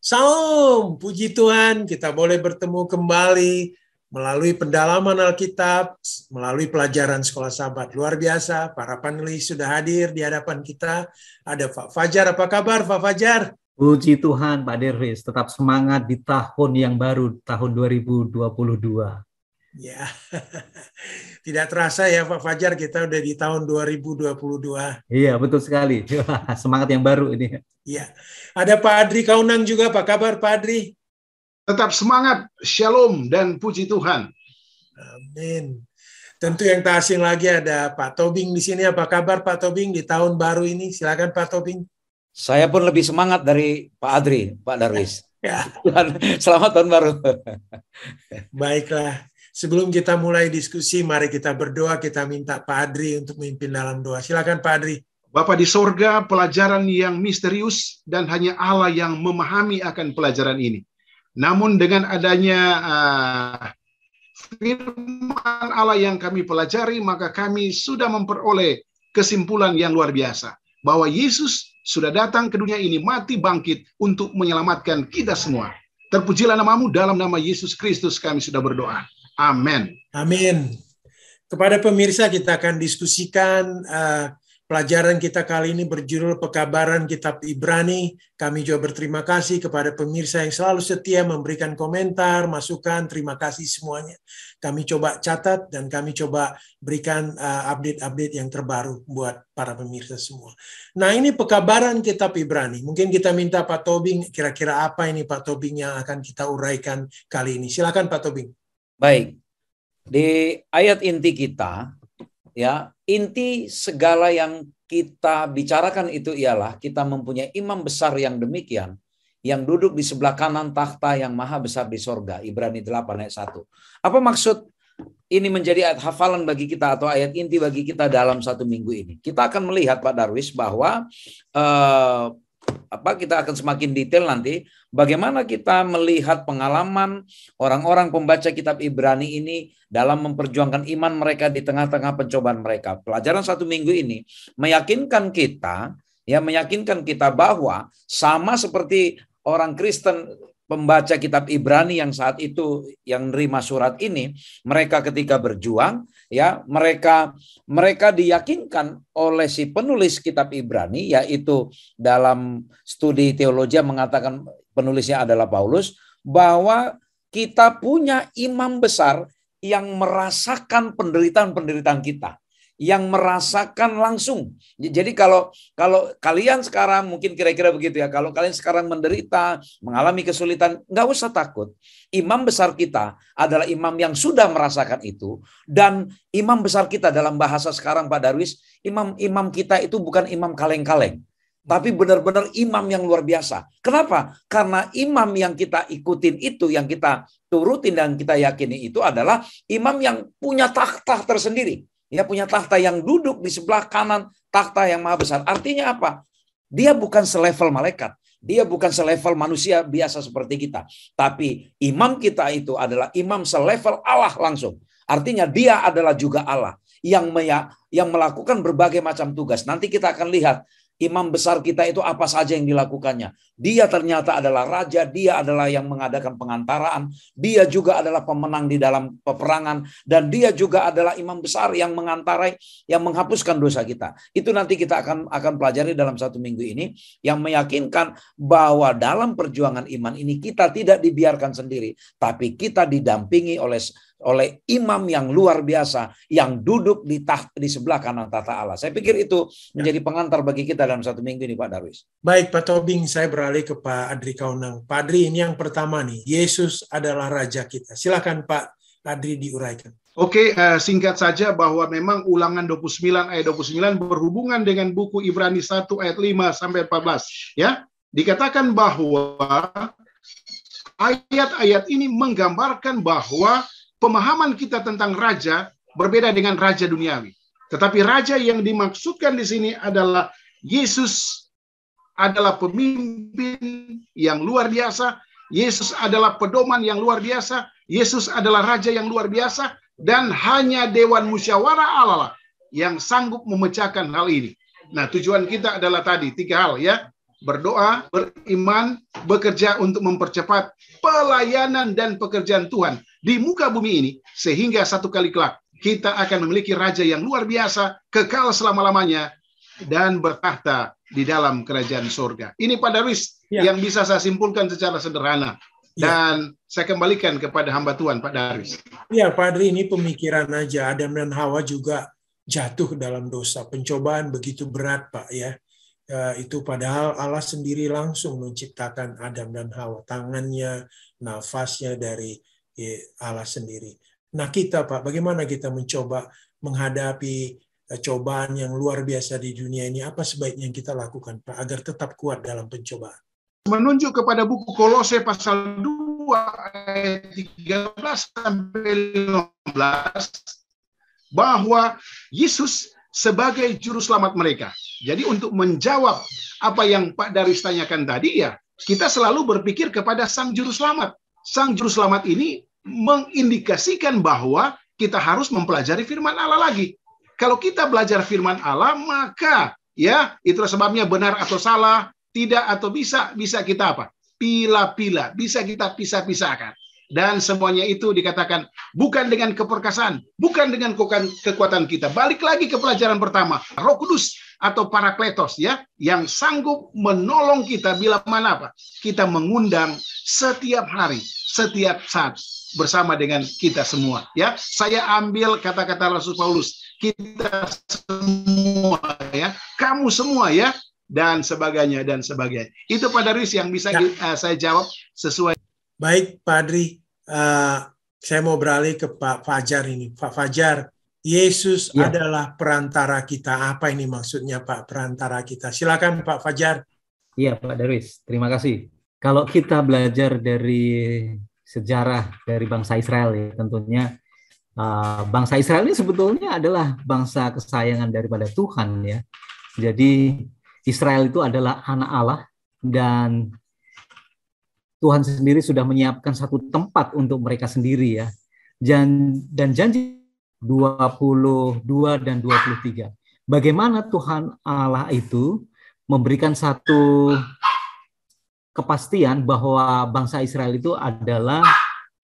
Salam, puji Tuhan, kita boleh bertemu kembali melalui pendalaman Alkitab, melalui pelajaran Sekolah Sahabat. Luar biasa, para panelis sudah hadir di hadapan kita. Ada Pak Fajar, apa kabar Pak Fajar? Puji Tuhan Pak Dervis, tetap semangat di tahun yang baru, tahun 2022. Ya, tidak terasa ya Pak Fajar, kita udah di tahun 2022. Iya, betul sekali. Semangat yang baru ini. Iya, ada Pak Adri Kaunang juga, apa kabar Pak Adri? Tetap semangat, shalom dan puji Tuhan. Amin. Tentu yang tak asing lagi ada Pak Tobing di sini, apa kabar Pak Tobing di tahun baru ini? Silakan Pak Tobing. Saya pun lebih semangat dari Pak Adri, Pak Darwis. Ya. Selamat tahun baru. Baiklah. Sebelum kita mulai diskusi, mari kita berdoa, kita minta Pak Adri untuk memimpin dalam doa. Silakan Pak Adri. Bapa di sorga, pelajaran yang misterius dan hanya Allah yang memahami akan pelajaran ini. Namun dengan adanya firman Allah yang kami pelajari, maka kami sudah memperoleh kesimpulan yang luar biasa. Bahwa Yesus sudah datang ke dunia ini, mati bangkit untuk menyelamatkan kita semua. Terpujilah namamu, dalam nama Yesus Kristus kami sudah berdoa. Amin. Amin. Kepada pemirsa kita akan diskusikan pelajaran kita kali ini berjudul Pekabaran Kitab Ibrani. Kami juga berterima kasih kepada pemirsa yang selalu setia memberikan komentar, masukan. Terima kasih semuanya. Kami coba catat dan kami coba berikan update-update yang terbaru buat para pemirsa semua. Nah, ini Pekabaran Kitab Ibrani. Mungkin kita minta Pak Tobing, kira-kira apa ini Pak Tobing yang akan kita uraikan kali ini. Silakan Pak Tobing. Baik, di ayat inti kita, ya, inti segala yang kita bicarakan itu ialah kita mempunyai imam besar yang demikian, yang duduk di sebelah kanan takhta yang maha besar di sorga. Ibrani 8 ayat 1. Apa maksud ini menjadi ayat hafalan bagi kita atau ayat inti bagi kita dalam satu minggu ini? Kita akan melihat Pak Darwis bahwa kita akan semakin detail nanti bagaimana kita melihat pengalaman orang-orang pembaca kitab Ibrani ini dalam memperjuangkan iman mereka di tengah-tengah pencobaan mereka. Pelajaran satu minggu ini meyakinkan kita bahwa sama seperti orang Kristen pembaca kitab Ibrani yang saat itu yang menerima surat ini, mereka ketika berjuang, ya, mereka diyakinkan oleh si penulis kitab Ibrani, yaitu dalam studi teologi mengatakan penulisnya adalah Paulus, bahwa kita punya imam besar yang merasakan penderitaan-penderitaan kita, yang merasakan langsung. Jadi kalau kalian sekarang mungkin kira-kira begitu ya, kalau kalian sekarang menderita, mengalami kesulitan, nggak usah takut. Imam besar kita adalah imam yang sudah merasakan itu, dan imam besar kita dalam bahasa sekarang Pak Darwis, imam kita itu bukan imam kaleng-kaleng, tapi benar-benar imam yang luar biasa. Kenapa? Karena imam yang kita ikutin itu, yang kita turutin dan kita yakini itu adalah imam yang punya takhta tersendiri. Dia punya takhta yang duduk di sebelah kanan takhta yang maha besar. Artinya apa? Dia bukan selevel malaikat. Dia bukan selevel manusia biasa seperti kita. Tapi imam kita itu adalah imam selevel Allah langsung. Artinya dia adalah juga Allah yang melakukan berbagai macam tugas. Nanti kita akan lihat imam besar kita itu apa saja yang dilakukannya. Dia ternyata adalah raja, dia adalah yang mengadakan pengantaraan, dia juga adalah pemenang di dalam peperangan, dan dia juga adalah imam besar yang mengantarai, yang menghapuskan dosa kita. Itu nanti kita akan pelajari dalam satu minggu ini, yang meyakinkan bahwa dalam perjuangan iman ini kita tidak dibiarkan sendiri, tapi kita didampingi oleh imam yang luar biasa yang duduk di sebelah kanan tahta Allah. Saya pikir itu menjadi pengantar bagi kita dalam satu minggu ini, Pak Darwis. Baik, Pak Tobing, saya beralih ke Pak Adri Kaunang. Pak Adri, ini yang pertama nih, Yesus adalah Raja kita. Silakan Pak Adri diuraikan. Oke, singkat saja bahwa memang Ulangan 29 ayat 29 berhubungan dengan buku Ibrani 1 ayat 5 sampai 14. Ya, dikatakan bahwa ayat-ayat ini menggambarkan bahwa pemahaman kita tentang raja berbeda dengan raja duniawi. Tetapi raja yang dimaksudkan di sini adalah Yesus adalah pemimpin yang luar biasa. Yesus adalah pedoman yang luar biasa. Yesus adalah raja yang luar biasa. Dan hanya Dewan Musyawarah Allah yang sanggup memecahkan hal ini. Nah, tujuan kita adalah tadi 3 hal ya. berdoa, beriman, bekerja untuk mempercepat pelayanan dan pekerjaan Tuhan di muka bumi ini, sehingga satu kali kelak kita akan memiliki raja yang luar biasa, kekal selama-lamanya, dan bertahta di dalam kerajaan surga. Ini Pak Darwis yang bisa saya simpulkan secara sederhana. Dan saya kembalikan kepada hamba Tuhan, Pak Darwis. Ya, Pak Adri, ini pemikiran aja. Adam dan Hawa juga jatuh dalam dosa. Pencobaan begitu berat, Pak, ya. Itu padahal Allah sendiri langsung menciptakan Adam dan Hawa, tangannya, nafasnya dari Allah sendiri. Nah kita Pak, bagaimana kita mencoba menghadapi cobaan yang luar biasa di dunia ini? Apa sebaiknya yang kita lakukan Pak agar tetap kuat dalam pencobaan? Menunjuk kepada buku Kolose pasal 2 ayat 13 sampai 15 bahwa Yesus sebagai juru selamat mereka. Jadi untuk menjawab apa yang Pak Darwis tanyakan tadi, ya kita selalu berpikir kepada Sang Juru Selamat. Sang Juru Selamat ini mengindikasikan bahwa kita harus mempelajari firman Allah lagi. Kalau kita belajar firman Allah, maka ya itulah sebabnya benar atau salah, tidak atau bisa kita apa? Pila-pila, bisa kita pisah-pisahkan. Dan semuanya itu dikatakan bukan dengan keperkasaan, bukan dengan kekuatan kita. Balik lagi ke pelajaran pertama, Roh Kudus atau Parakletos, ya, yang sanggup menolong kita bila mana apa? Kita mengundang setiap hari, setiap saat bersama dengan kita semua, ya. Saya ambil kata-kata Rasul Paulus, kita semua, ya, kamu semua, ya, dan sebagainya dan sebagainya. Itu Pak Darwis yang bisa saya jawab sesuai. Baik Pak Adri, saya mau beralih ke Pak Fajar ini. Pak Fajar, Yesus adalah perantara kita. Apa ini maksudnya Pak, perantara kita? Silakan Pak Fajar. Iya Pak Darwis, terima kasih. Kalau kita belajar dari sejarah dari bangsa Israel, ya, tentunya bangsa Israel ini sebetulnya adalah bangsa kesayangan daripada Tuhan, ya. Jadi Israel itu adalah anak Allah dan Tuhan sendiri sudah menyiapkan satu tempat untuk mereka sendiri, ya. Dan janji 22 dan 23. Bagaimana Tuhan Allah itu memberikan satu kepastian bahwa bangsa Israel itu adalah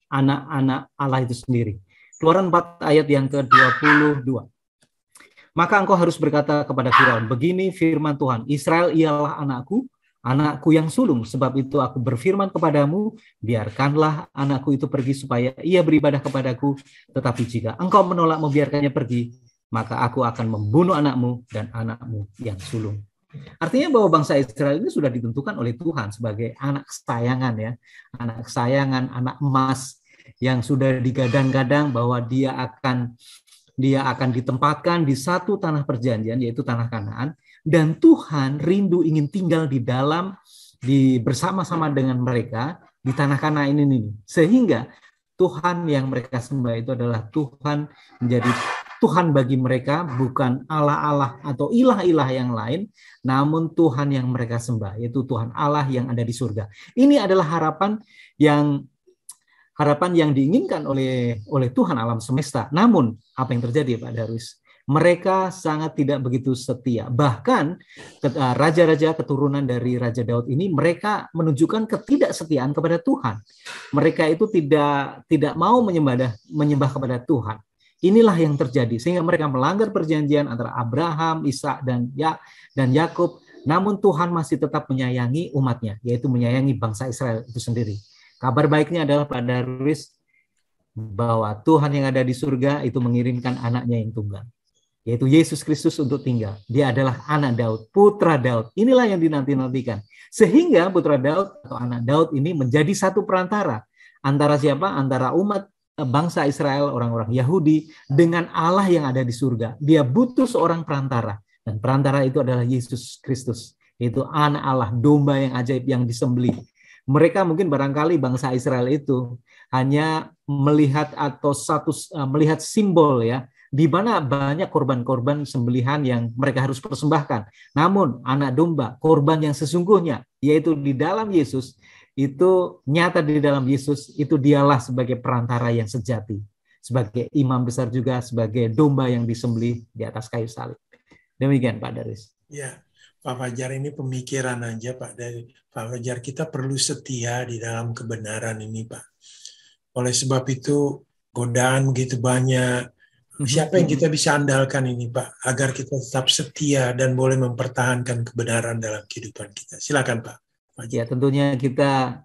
anak-anak Allah itu sendiri. Keluaran 4 ayat yang ke-22. Maka engkau harus berkata kepada Firaun, begini firman Tuhan, Israel ialah anakku yang sulung, sebab itu aku berfirman kepadamu, biarkanlah anakku itu pergi supaya ia beribadah kepadaku, tetapi jika engkau menolak membiarkannya pergi, maka aku akan membunuh anakmu dan anakmu yang sulung. Artinya bahwa bangsa Israel ini sudah ditentukan oleh Tuhan sebagai anak kesayangan, ya, anak kesayangan, anak emas yang sudah digadang-gadang bahwa dia akan ditempatkan di satu tanah perjanjian, yaitu tanah Kanaan. Dan Tuhan rindu ingin tinggal bersama-sama dengan mereka di tanah Kanaan ini. Sehingga Tuhan yang mereka sembah itu adalah Tuhan menjadi Tuhan bagi mereka, bukan Allah-Allah atau ilah-ilah yang lain, namun Tuhan yang mereka sembah, yaitu Tuhan Allah yang ada di surga. Ini adalah harapan yang diinginkan oleh Tuhan alam semesta. Namun apa yang terjadi Pak Darwis? Mereka sangat tidak begitu setia. Bahkan raja-raja keturunan dari Raja Daud ini, mereka menunjukkan ketidaksetiaan kepada Tuhan. Mereka itu tidak mau menyembah kepada Tuhan. Inilah yang terjadi, sehingga mereka melanggar perjanjian antara Abraham, Ishak dan Yakub. Namun Tuhan masih tetap menyayangi umatnya, yaitu menyayangi bangsa Israel itu sendiri. Kabar baiknya adalah Pak Darwis, bahwa Tuhan yang ada di surga itu mengirimkan anaknya yang tunggal, yaitu Yesus Kristus untuk tinggal. Dia adalah anak Daud, putra Daud. Inilah yang dinanti-nantikan. Sehingga putra Daud atau anak Daud ini menjadi satu perantara. Antara siapa? Antara umat bangsa Israel, orang-orang Yahudi, dengan Allah yang ada di surga. Dia butuh seorang perantara. Dan perantara itu adalah Yesus Kristus. Yaitu anak Allah, domba yang ajaib yang disembelih. Mereka mungkin barangkali bangsa Israel itu hanya melihat melihat simbol, ya, di mana banyak korban-korban sembelihan yang mereka harus persembahkan. Namun anak domba, korban yang sesungguhnya, yaitu di dalam Yesus, itu nyata di dalam Yesus, itu dialah sebagai perantara yang sejati, sebagai imam besar juga, sebagai domba yang disembelih di atas kayu salib. Demikian Pak Darwis. Ya, Pak Fajar, ini pemikiran aja Pak dari Pak Fajar, kita perlu setia di dalam kebenaran ini Pak. Oleh sebab itu godaan begitu banyak. Siapa yang kita bisa andalkan ini Pak, agar kita tetap setia dan boleh mempertahankan kebenaran dalam kehidupan kita. Silakan Pak Fajar. Ya, tentunya kita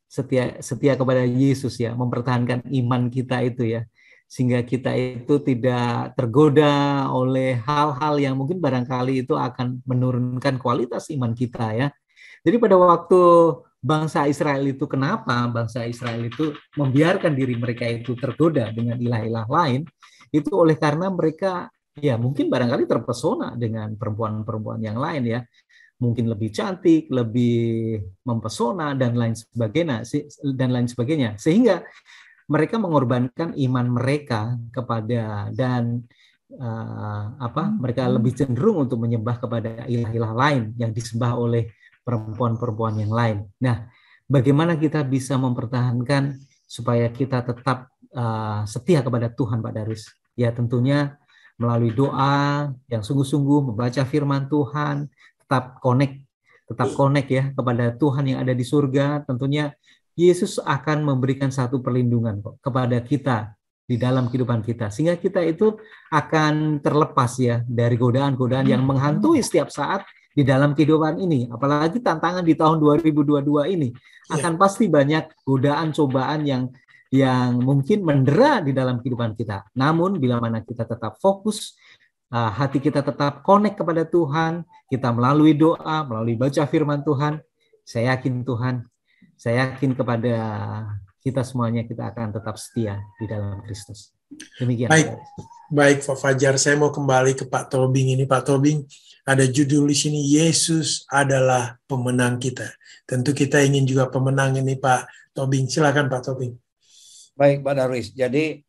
setia kepada Yesus ya, mempertahankan iman kita itu ya, sehingga kita itu tidak tergoda oleh hal-hal yang mungkin barangkali itu akan menurunkan kualitas iman kita ya. Jadi pada waktu bangsa Israel itu, kenapa bangsa Israel itu membiarkan diri mereka itu tergoda dengan ilah-ilah lain, itu oleh karena mereka ya mungkin barangkali terpesona dengan perempuan-perempuan yang lain ya, mungkin lebih cantik, lebih mempesona dan lain sebagainya, sehingga mereka mengorbankan iman mereka kepada dan mereka lebih cenderung untuk menyembah kepada ilah-ilah lain yang disembah oleh perempuan-perempuan yang lain. Nah, bagaimana kita bisa mempertahankan supaya kita tetap setia kepada Tuhan, Pak Darwis? Ya, tentunya melalui doa yang sungguh-sungguh, membaca firman Tuhan, tetap connect ya kepada Tuhan yang ada di surga. Tentunya Yesus akan memberikan satu perlindungan kok kepada kita di dalam kehidupan kita, sehingga kita itu akan terlepas ya dari godaan-godaan yang menghantui setiap saat di dalam kehidupan ini. Apalagi tantangan di tahun 2022 ini akan pasti banyak godaan, cobaan yang mungkin mendera di dalam kehidupan kita. Namun bila mana kita tetap fokus, hati kita tetap connect kepada Tuhan, kita melalui doa, melalui baca firman Tuhan, saya yakin kepada kita semuanya, kita akan tetap setia di dalam Kristus. Demikian. Baik Pak Fajar, saya mau kembali ke Pak Tobing ini. Pak Tobing, ada judul di sini, Yesus adalah pemenang kita. Tentu kita ingin juga pemenang ini Pak Tobing. Silakan Pak Tobing. Baik Pak Darwis, jadi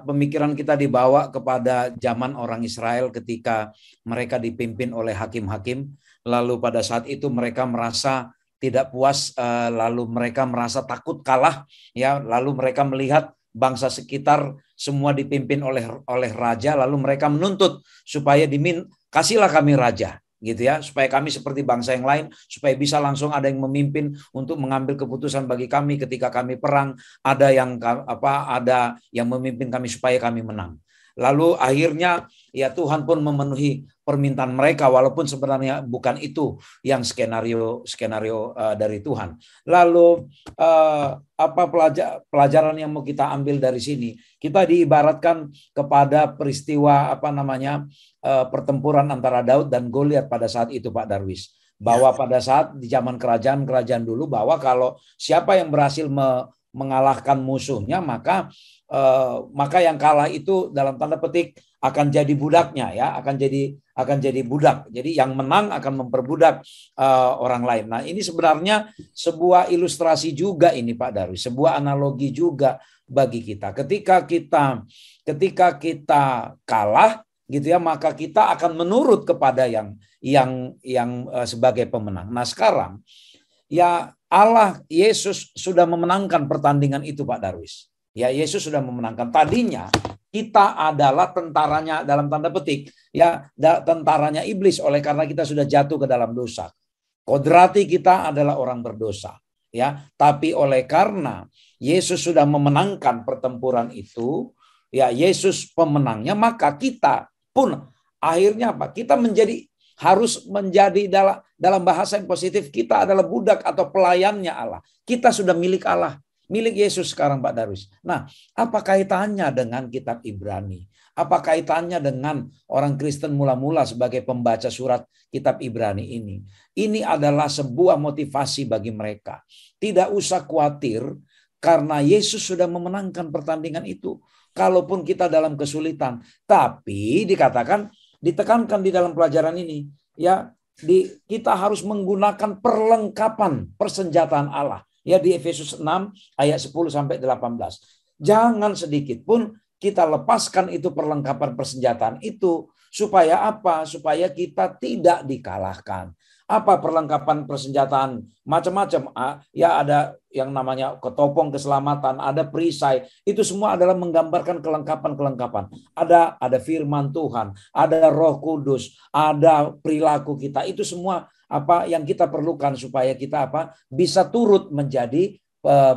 pemikiran kita dibawa kepada zaman orang Israel ketika mereka dipimpin oleh hakim-hakim, lalu pada saat itu mereka merasa tidak puas, lalu mereka merasa takut kalah, ya, lalu mereka melihat bangsa sekitar semua dipimpin oleh raja, lalu mereka menuntut supaya kasihlah kami raja, gitu ya, supaya kami seperti bangsa yang lain, supaya bisa langsung ada yang memimpin untuk mengambil keputusan bagi kami ketika kami perang, ada yang memimpin kami supaya kami menang. Lalu akhirnya ya Tuhan pun memenuhi permintaan mereka, walaupun sebenarnya bukan itu yang skenario dari Tuhan. Lalu apa pelajaran yang mau kita ambil dari sini? Kita diibaratkan kepada peristiwa pertempuran antara Daud dan Goliat pada saat itu, Pak Darwis. Bahwa pada saat di zaman kerajaan dulu, bahwa kalau siapa yang berhasil mengalahkan musuhnya, maka yang kalah itu dalam tanda petik akan jadi budaknya, ya, akan jadi budak. Jadi yang menang akan memperbudak orang lain. Nah, ini sebenarnya sebuah ilustrasi juga ini Pak Darwis, sebuah analogi juga bagi kita. Ketika kita kalah, gitu ya, maka kita akan menurut kepada yang sebagai pemenang. Nah, sekarang ya Allah, Yesus sudah memenangkan pertandingan itu Pak Darwis. Ya, Yesus sudah memenangkan. Tadinya kita adalah tentaranya dalam tanda petik, ya, tentaranya iblis oleh karena kita sudah jatuh ke dalam dosa. Kodrati kita adalah orang berdosa, ya. Tapi oleh karena Yesus sudah memenangkan pertempuran itu, ya, Yesus pemenangnya, maka kita pun akhirnya apa? Kita harus menjadi dalam bahasa yang positif, kita adalah budak atau pelayannya Allah. Kita sudah milik Allah. Milik Yesus sekarang Pak Darwis. Nah, apa kaitannya dengan kitab Ibrani? Apa kaitannya dengan orang Kristen mula-mula sebagai pembaca surat kitab Ibrani ini? Ini adalah sebuah motivasi bagi mereka. Tidak usah khawatir karena Yesus sudah memenangkan pertandingan itu. Kalaupun kita dalam kesulitan. Tapi ditekankan di dalam pelajaran ini, ya, kita harus menggunakan perlengkapan persenjataan Allah. Ya, di Efesus 6 ayat 10 sampai 18. Jangan sedikit pun kita lepaskan itu perlengkapan persenjataan itu, supaya apa? Supaya kita tidak dikalahkan. Apa perlengkapan persenjataan? Macam-macam. Ya ada yang namanya ketopong keselamatan, ada perisai. Itu semua adalah menggambarkan kelengkapan-kelengkapan. Ada firman Tuhan, ada Roh Kudus, ada perilaku kita. Itu semua apa yang kita perlukan supaya kita bisa turut menjadi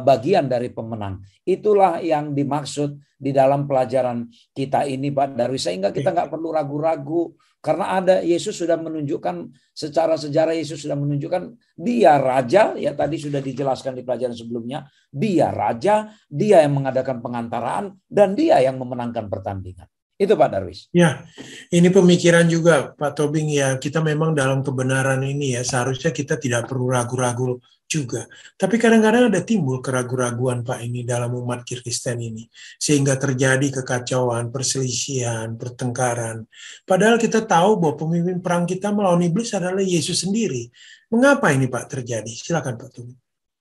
bagian dari pemenang. Itulah yang dimaksud di dalam pelajaran kita ini, Pak Darwis. Sehingga kita nggak perlu ragu-ragu. Karena Yesus sudah menunjukkan, secara sejarah Yesus sudah menunjukkan dia raja, ya tadi sudah dijelaskan di pelajaran sebelumnya, dia raja, dia yang mengadakan pengantaraan, dan dia yang memenangkan pertandingan. Itu Pak Darwis. Ya, ini pemikiran juga Pak Tobing ya, kita memang dalam kebenaran ini ya, seharusnya kita tidak perlu ragu-ragu juga. Tapi kadang-kadang ada timbul keraguan-raguan Pak ini dalam umat Kristen ini. Sehingga terjadi kekacauan, perselisihan, pertengkaran. Padahal kita tahu bahwa pemimpin perang kita melawan iblis adalah Yesus sendiri. Mengapa ini Pak terjadi? Silakan Pak Tobing.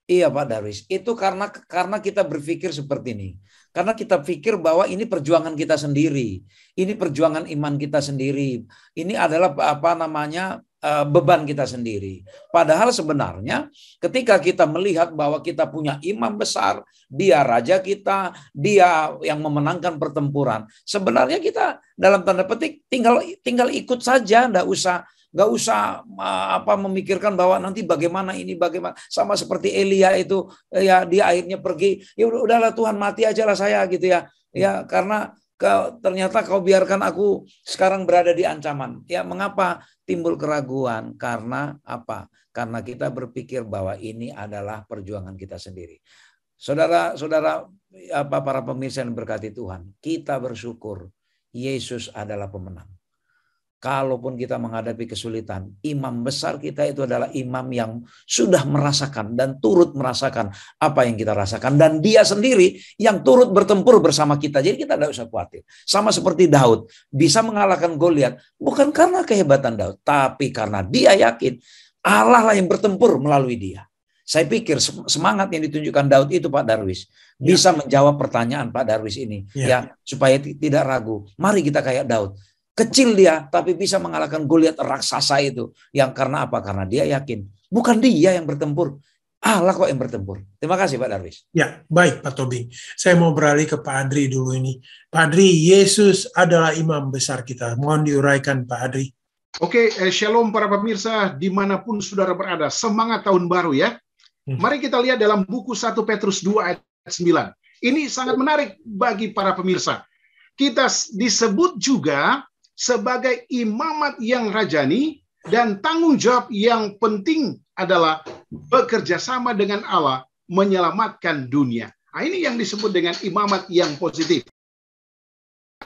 Iya Pak Darwis, itu karena kita berpikir seperti ini. Karena kita pikir bahwa ini perjuangan kita sendiri. Ini perjuangan iman kita sendiri. Ini adalah beban kita sendiri. Padahal sebenarnya ketika kita melihat bahwa kita punya imam besar, dia raja kita, dia yang memenangkan pertempuran. Sebenarnya kita dalam tanda petik tinggal ikut saja, nggak usah memikirkan bahwa nanti bagaimana sama seperti Elia itu ya, dia akhirnya pergi, ya udahlah Tuhan, mati aja lah saya gitu ya. Ya karena ternyata kau biarkan aku sekarang berada di ancaman. Ya mengapa timbul keraguan? Karena apa? Karena kita berpikir bahwa ini adalah perjuangan kita sendiri. Saudara-saudara, para pemirsa yang berkati Tuhan, kita bersyukur Yesus adalah pemenang. Kalaupun kita menghadapi kesulitan, imam besar kita itu adalah imam yang sudah merasakan dan turut merasakan apa yang kita rasakan. Dan dia sendiri yang turut bertempur bersama kita. Jadi kita tidak usah khawatir. Sama seperti Daud, bisa mengalahkan Goliat bukan karena kehebatan Daud, tapi karena dia yakin Allah lah yang bertempur melalui dia. Saya pikir semangat yang ditunjukkan Daud itu Pak Darwis bisa menjawab pertanyaan Pak Darwis ini. Ya, supaya tidak ragu. Mari kita kayak Daud. Kecil dia, tapi bisa mengalahkan Goliat raksasa itu. Yang karena apa? Karena dia yakin. Bukan dia yang bertempur. Allah kok yang bertempur. Terima kasih Pak Darwis. Ya, baik Pak Tobing. Saya mau beralih ke Pak Adri dulu ini. Pak Adri, Yesus adalah imam besar kita. Mohon diuraikan Pak Adri. Oke, shalom para pemirsa dimanapun saudara berada. Semangat tahun baru ya. Mari kita lihat dalam buku 1 Petrus 2 ayat 9. Ini sangat menarik bagi para pemirsa. Kita disebut juga sebagai imamat yang rajani, dan tanggung jawab yang penting adalah bekerja sama dengan Allah menyelamatkan dunia. Nah, ini yang disebut dengan imamat yang positif.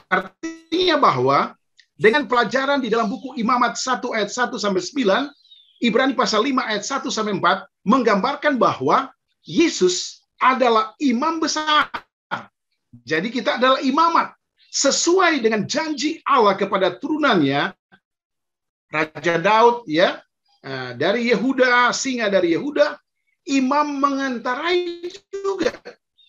Artinya bahwa dengan pelajaran di dalam buku Imamat 1 ayat 1 sampai 9, Ibrani pasal 5 ayat 1 sampai 4 menggambarkan bahwa Yesus adalah imam besar. Jadi kita adalah imamat. Sesuai dengan janji Allah kepada turunannya, Raja Daud ya, dari Yehuda, singa dari Yehuda, imam mengantarai juga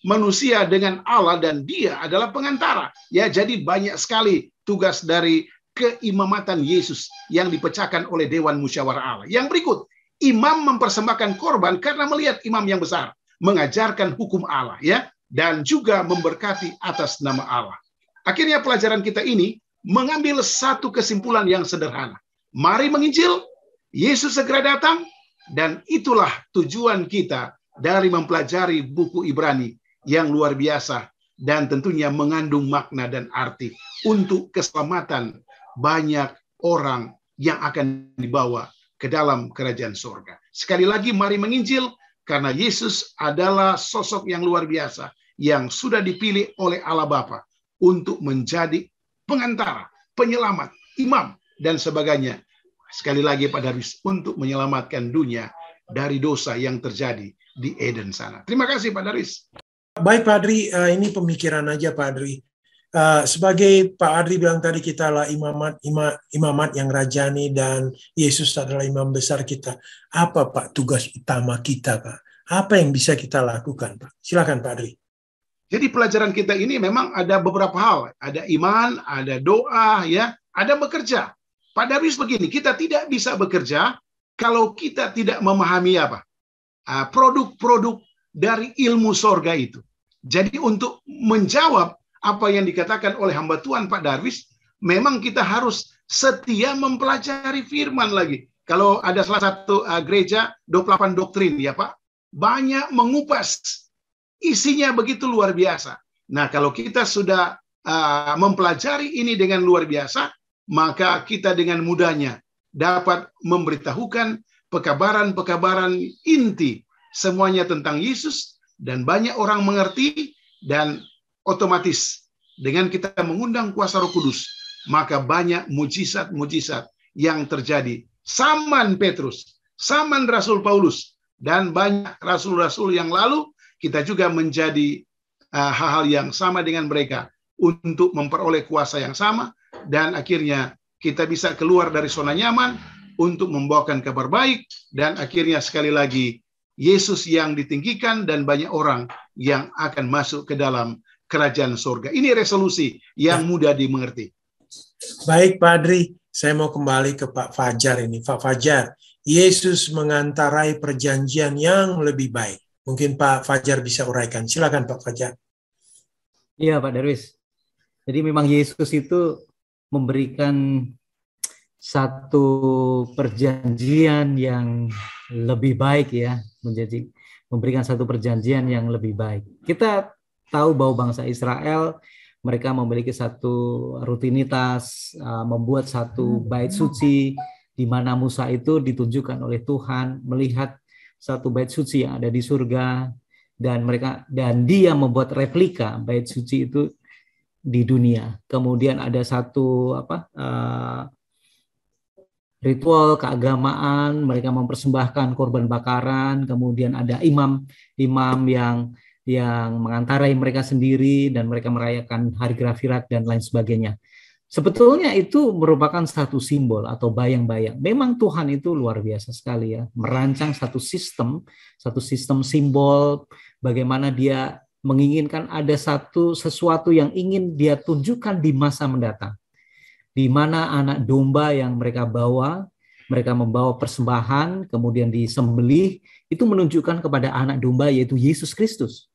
manusia dengan Allah, dan dia adalah pengantara. Ya, jadi banyak sekali tugas dari keimamatan Yesus yang dipecahkan oleh Dewan Musyawarah Allah. Yang berikut, imam mempersembahkan korban karena melihat imam yang besar mengajarkan hukum Allah ya, dan juga memberkati atas nama Allah. Akhirnya pelajaran kita ini mengambil satu kesimpulan yang sederhana. Mari menginjil, Yesus segera datang, dan itulah tujuan kita dari mempelajari buku Ibrani yang luar biasa dan tentunya mengandung makna dan arti untuk keselamatan banyak orang yang akan dibawa ke dalam kerajaan surga. Sekali lagi mari menginjil, karena Yesus adalah sosok yang luar biasa yang sudah dipilih oleh Allah Bapa untuk menjadi pengantara, penyelamat, imam, dan sebagainya. Sekali lagi Pak Darwis, untuk menyelamatkan dunia dari dosa yang terjadi di Eden sana. Terima kasih Pak Darwis. Baik Pak Adri, ini pemikiran aja Pak Adri. Sebagai Pak Adri bilang tadi, kita adalah imamat yang rajani dan Yesus adalah imam besar kita. Apa Pak tugas utama kita Pak? Apa yang bisa kita lakukan Pak? Silakan Pak Adri. Jadi pelajaran kita ini memang ada beberapa hal. Ada iman, ada doa, ya, ada bekerja. Pak Darwis begini, kita tidak bisa bekerja kalau kita tidak memahami produk-produk dari ilmu sorga itu. Jadi untuk menjawab apa yang dikatakan oleh hamba Tuhan Pak Darwis, memang kita harus setia mempelajari firman lagi. Kalau ada salah satu gereja 28 doktrin ya Pak, banyak mengupas, isinya begitu luar biasa. Nah kalau kita sudah mempelajari ini dengan luar biasa, maka kita dengan mudahnya dapat memberitahukan pekabaran-pekabaran inti semuanya tentang Yesus, dan banyak orang mengerti, dan otomatis dengan kita mengundang kuasa Roh Kudus, maka banyak mujizat-mujizat yang terjadi. Zaman Petrus, zaman Rasul Paulus, dan banyak rasul-rasul yang lalu, kita juga menjadi hal-hal yang sama dengan mereka untuk memperoleh kuasa yang sama, dan akhirnya kita bisa keluar dari zona nyaman untuk membawakan kabar baik, dan akhirnya sekali lagi Yesus yang ditinggikan dan banyak orang yang akan masuk ke dalam kerajaan surga. Ini resolusi yang mudah dimengerti. Baik Pak Adri, saya mau kembali ke Pak Fajar ini. Pak Fajar, Yesus mengantarai perjanjian yang lebih baik. Mungkin Pak Fajar bisa uraikan. Silakan Pak Fajar. Iya Pak Darwis. Jadi memang Yesus itu memberikan satu perjanjian yang lebih baik ya, memberikan satu perjanjian yang lebih baik. Kita tahu bahwa bangsa Israel mereka memiliki satu rutinitas membuat satu bait suci, di mana Musa itu ditunjukkan oleh Tuhan melihat satu bait suci yang ada di surga, dan dia membuat replika bait suci itu di dunia. Kemudian ada satu ritual keagamaan, mereka mempersembahkan korban bakaran, kemudian ada imam yang mengantarai mereka sendiri, dan mereka merayakan hari Grafirat dan lain sebagainya. Sebetulnya itu merupakan satu simbol atau bayang-bayang. Memang Tuhan itu luar biasa sekali ya, merancang satu sistem simbol, bagaimana dia menginginkan ada sesuatu yang ingin dia tunjukkan di masa mendatang. Di mana anak domba yang mereka membawa persembahan, kemudian disembelih, itu menunjukkan kepada anak domba yaitu Yesus Kristus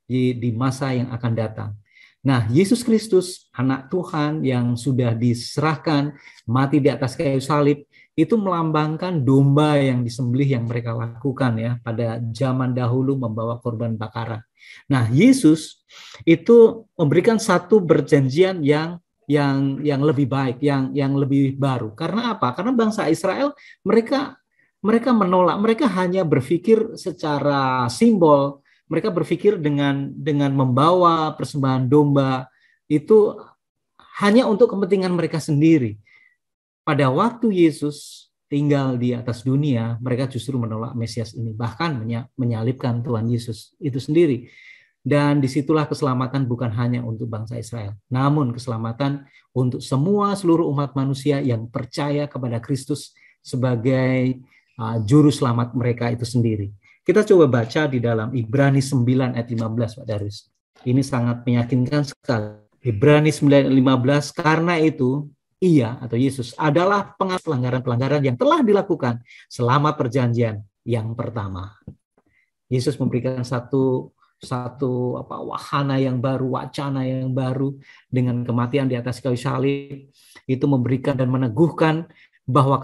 di masa yang akan datang. Nah, Yesus Kristus, anak Tuhan yang sudah diserahkan, mati di atas kayu salib, itu melambangkan domba yang disembelih yang mereka lakukan ya pada zaman dahulu membawa korban bakaran. Nah, Yesus itu memberikan satu perjanjian yang lebih baik, yang lebih baru. Karena apa? Karena bangsa Israel mereka menolak, mereka hanya berpikir secara simbol. Mereka berpikir dengan membawa persembahan domba itu hanya untuk kepentingan mereka sendiri. Pada waktu Yesus tinggal di atas dunia, mereka justru menolak Mesias ini, bahkan menyalibkan Tuhan Yesus itu sendiri. Dan disitulah keselamatan bukan hanya untuk bangsa Israel, namun keselamatan untuk seluruh umat manusia yang percaya kepada Kristus sebagai juru selamat mereka itu sendiri. Kita coba baca di dalam Ibrani 9 ayat 15, Pak Darwis. Ini sangat meyakinkan sekali. Ibrani 9 ayat 15, karena itu ia atau Yesus adalah pelanggaran-pelanggaran yang telah dilakukan selama perjanjian yang pertama. Yesus memberikan satu wahana yang baru, wacana yang baru dengan kematian di atas kayu salib, itu memberikan dan meneguhkan bahwa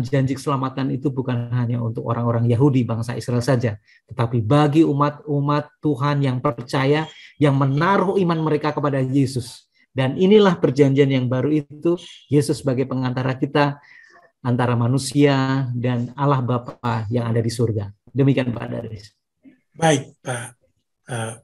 janji keselamatan itu bukan hanya untuk orang-orang Yahudi, bangsa Israel saja, tetapi bagi umat Tuhan yang percaya, yang menaruh iman mereka kepada Yesus. Dan inilah perjanjian yang baru itu, Yesus sebagai pengantara kita antara manusia dan Allah Bapa yang ada di surga. Demikian Pak Darwis. Baik Pak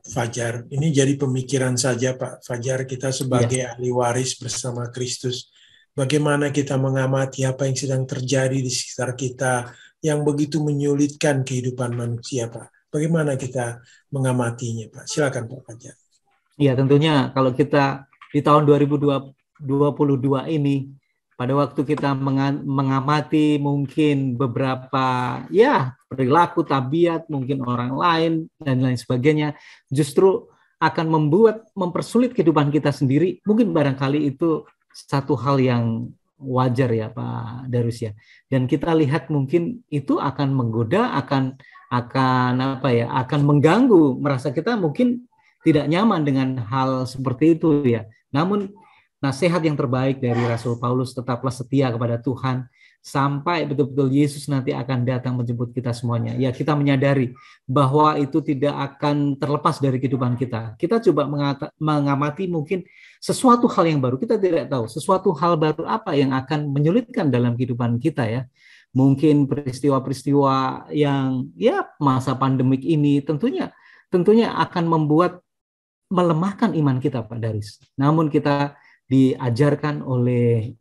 Fajar, ini jadi pemikiran saja Pak Fajar, kita sebagai ahli waris bersama Kristus, bagaimana kita mengamati apa yang sedang terjadi di sekitar kita yang begitu menyulitkan kehidupan manusia, Pak. Bagaimana kita mengamatinya, Pak? Silakan Pak Fajar. Iya, tentunya kalau kita di tahun 2022 ini, pada waktu kita mengamati mungkin beberapa perilaku, tabiat, mungkin orang lain dan lain sebagainya, justru akan mempersulit kehidupan kita sendiri. Mungkin barangkali itu satu hal yang wajar ya Pak Darus ya. Dan kita lihat mungkin itu akan menggoda, akan mengganggu, merasa kita mungkin tidak nyaman dengan hal seperti itu ya. Namun nasihat yang terbaik dari Rasul Paulus, tetaplah setia kepada Tuhan sampai betul-betul Yesus nanti akan datang menjemput kita semuanya. Ya, kita menyadari bahwa itu tidak akan terlepas dari kehidupan kita. Kita coba mengamati mungkin sesuatu hal yang baru. Kita tidak tahu sesuatu hal baru apa yang akan menyulitkan dalam kehidupan kita ya. Mungkin peristiwa-peristiwa yang ya masa pandemik ini tentunya akan melemahkan iman kita Pak Daris. Namun kita diajarkan oleh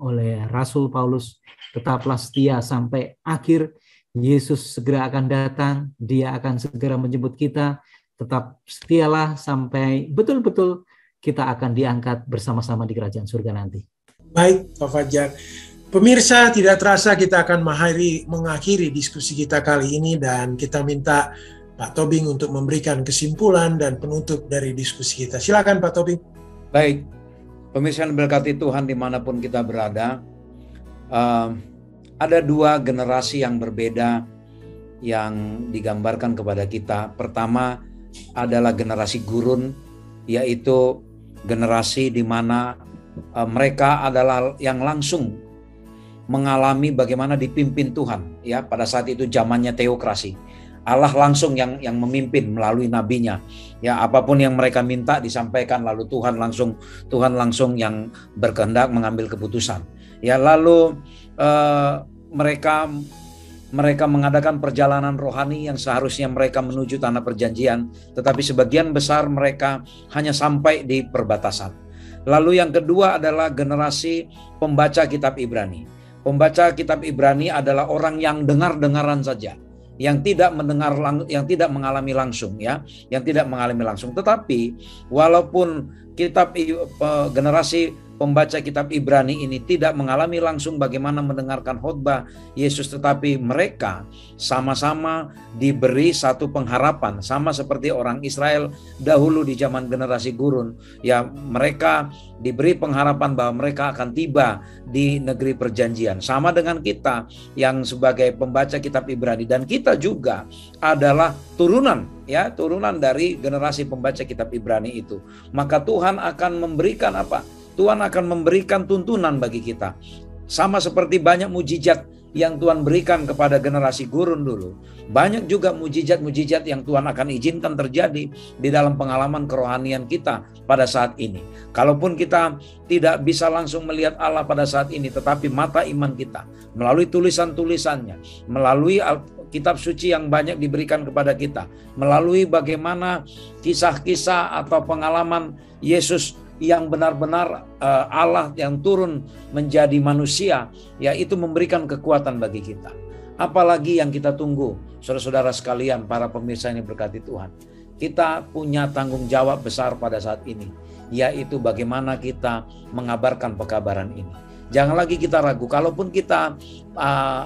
Rasul Paulus, tetaplah setia sampai akhir. Yesus segera akan datang, dia akan segera menjemput kita. Tetap setialah sampai betul-betul kita akan diangkat bersama-sama di kerajaan surga nanti. Baik Pak Fajar. Pemirsa, tidak terasa kita akan mengakhiri diskusi kita kali ini, dan kita minta Pak Tobing untuk memberikan kesimpulan dan penutup dari diskusi kita. Silakan Pak Tobing. Baik, pemirsa yang berkati Tuhan dimanapun kita berada, ada dua generasi yang berbeda yang digambarkan kepada kita. Pertama adalah generasi gurun, yaitu generasi di mana mereka adalah yang langsung mengalami bagaimana dipimpin Tuhan. Ya, pada saat itu zamannya teokrasi. Allah langsung yang memimpin melalui nabinya. Ya, apapun yang mereka minta disampaikan, lalu Tuhan langsung yang berkehendak mengambil keputusan. Ya, lalu mereka mengadakan perjalanan rohani yang seharusnya mereka menuju tanah perjanjian, tetapi sebagian besar mereka hanya sampai di perbatasan. Lalu yang kedua adalah generasi pembaca kitab Ibrani. Pembaca kitab Ibrani adalah orang yang dengar-dengaran saja, yang tidak mengalami langsung ya, Tetapi walaupun generasi pembaca kitab Ibrani ini tidak mengalami langsung bagaimana mendengarkan khotbah Yesus, tetapi mereka sama-sama diberi satu pengharapan, sama seperti orang Israel dahulu di zaman generasi gurun. Ya, mereka diberi pengharapan bahwa mereka akan tiba di negeri perjanjian. Sama dengan kita yang sebagai pembaca kitab Ibrani, dan kita juga adalah turunan dari generasi pembaca kitab Ibrani itu. Maka Tuhan akan memberikan apa? Tuhan akan memberikan tuntunan bagi kita. Sama seperti banyak mujizat yang Tuhan berikan kepada generasi gurun dulu. Banyak juga mujizat-mujizat yang Tuhan akan izinkan terjadi di dalam pengalaman kerohanian kita pada saat ini. Kalaupun kita tidak bisa langsung melihat Allah pada saat ini, tetapi mata iman kita melalui tulisan-tulisannya, melalui kitab suci yang banyak diberikan kepada kita, melalui bagaimana kisah-kisah atau pengalaman Yesus yang benar-benar Allah yang turun menjadi manusia, ya, itu memberikan kekuatan bagi kita. Apalagi yang kita tunggu, saudara-saudara sekalian, para pemirsa ini berkati Tuhan. Kita punya tanggung jawab besar pada saat ini, yaitu bagaimana kita mengabarkan pekabaran ini. Jangan lagi kita ragu, kalaupun kita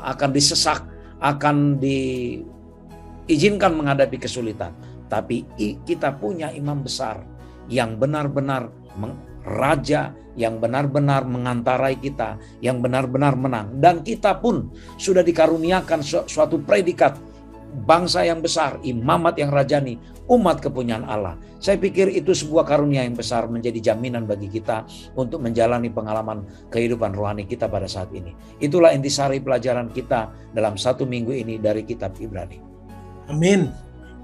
akan disesak, akan diizinkan menghadapi kesulitan, tapi kita punya imam besar yang benar-benar raja, yang benar-benar mengantarai kita, yang benar-benar menang. Dan kita pun sudah dikaruniakan suatu predikat bangsa yang besar, imamat yang rajani, umat kepunyaan Allah. Saya pikir itu sebuah karunia yang besar, menjadi jaminan bagi kita untuk menjalani pengalaman kehidupan rohani kita pada saat ini. Itulah intisari pelajaran kita dalam 1 minggu ini dari kitab Ibrani. Amin.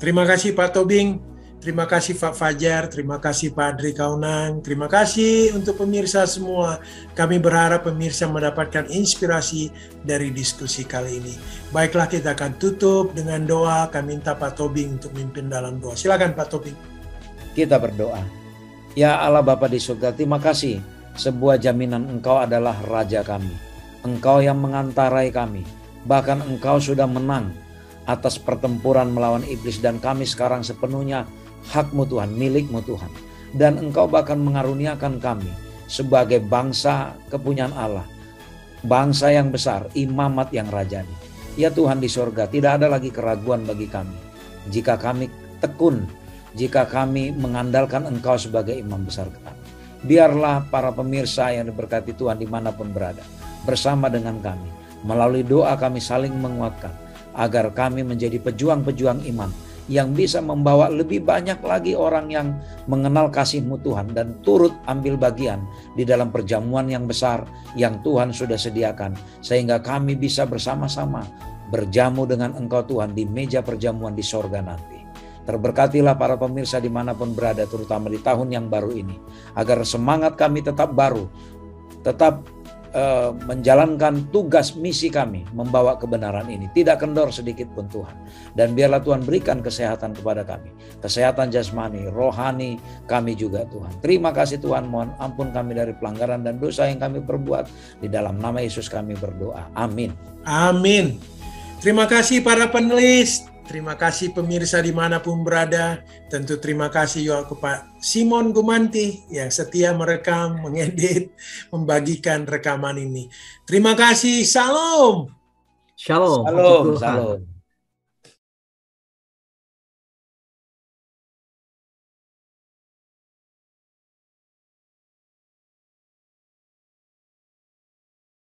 Terima kasih Pak Tobing. Terima kasih Pak Fajar, terima kasih Pak Adri Kaunang, terima kasih untuk pemirsa semua. Kami berharap pemirsa mendapatkan inspirasi dari diskusi kali ini. Baiklah, kita akan tutup dengan doa. Kami minta Pak Tobing untuk memimpin dalam doa. Silakan Pak Tobing. Kita berdoa. Ya Allah Bapa di surga, terima kasih. Sebuah jaminan Engkau adalah Raja kami. Engkau yang mengantarai kami. Bahkan Engkau sudah menang atas pertempuran melawan iblis, dan kami sekarang sepenuhnya hak-Mu Tuhan, milik-Mu Tuhan. Dan Engkau bahkan mengaruniakan kami sebagai bangsa kepunyaan Allah, bangsa yang besar, imamat yang rajani. Ya Tuhan di surga, tidak ada lagi keraguan bagi kami. Jika kami tekun, jika kami mengandalkan Engkau sebagai imam besar kami. Biarlah para pemirsa yang diberkati Tuhan dimanapun berada, bersama dengan kami. Melalui doa kami saling menguatkan, agar kami menjadi pejuang-pejuang iman yang bisa membawa lebih banyak lagi orang yang mengenal kasih-Mu Tuhan dan turut ambil bagian di dalam perjamuan yang besar yang Tuhan sudah sediakan, sehingga kami bisa bersama-sama berjamu dengan Engkau Tuhan di meja perjamuan di sorga nanti. Terberkatilah para pemirsa dimanapun berada, terutama di tahun yang baru ini, agar semangat kami tetap baru, tetap menjalankan tugas misi kami membawa kebenaran ini, tidak kendor sedikit pun Tuhan. Dan biarlah Tuhan berikan kesehatan kepada kami, kesehatan jasmani, rohani kami juga Tuhan. Terima kasih Tuhan, mohon ampun kami dari pelanggaran dan dosa yang kami perbuat. Di dalam nama Yesus kami berdoa, amin. Amin. Terima kasih para penulis, terima kasih pemirsa dimanapun berada. Tentu terima kasih juga kepada Simon Gumanti yang setia merekam, mengedit, membagikan rekaman ini. Terima kasih, salam. Shalom. Salam, salam.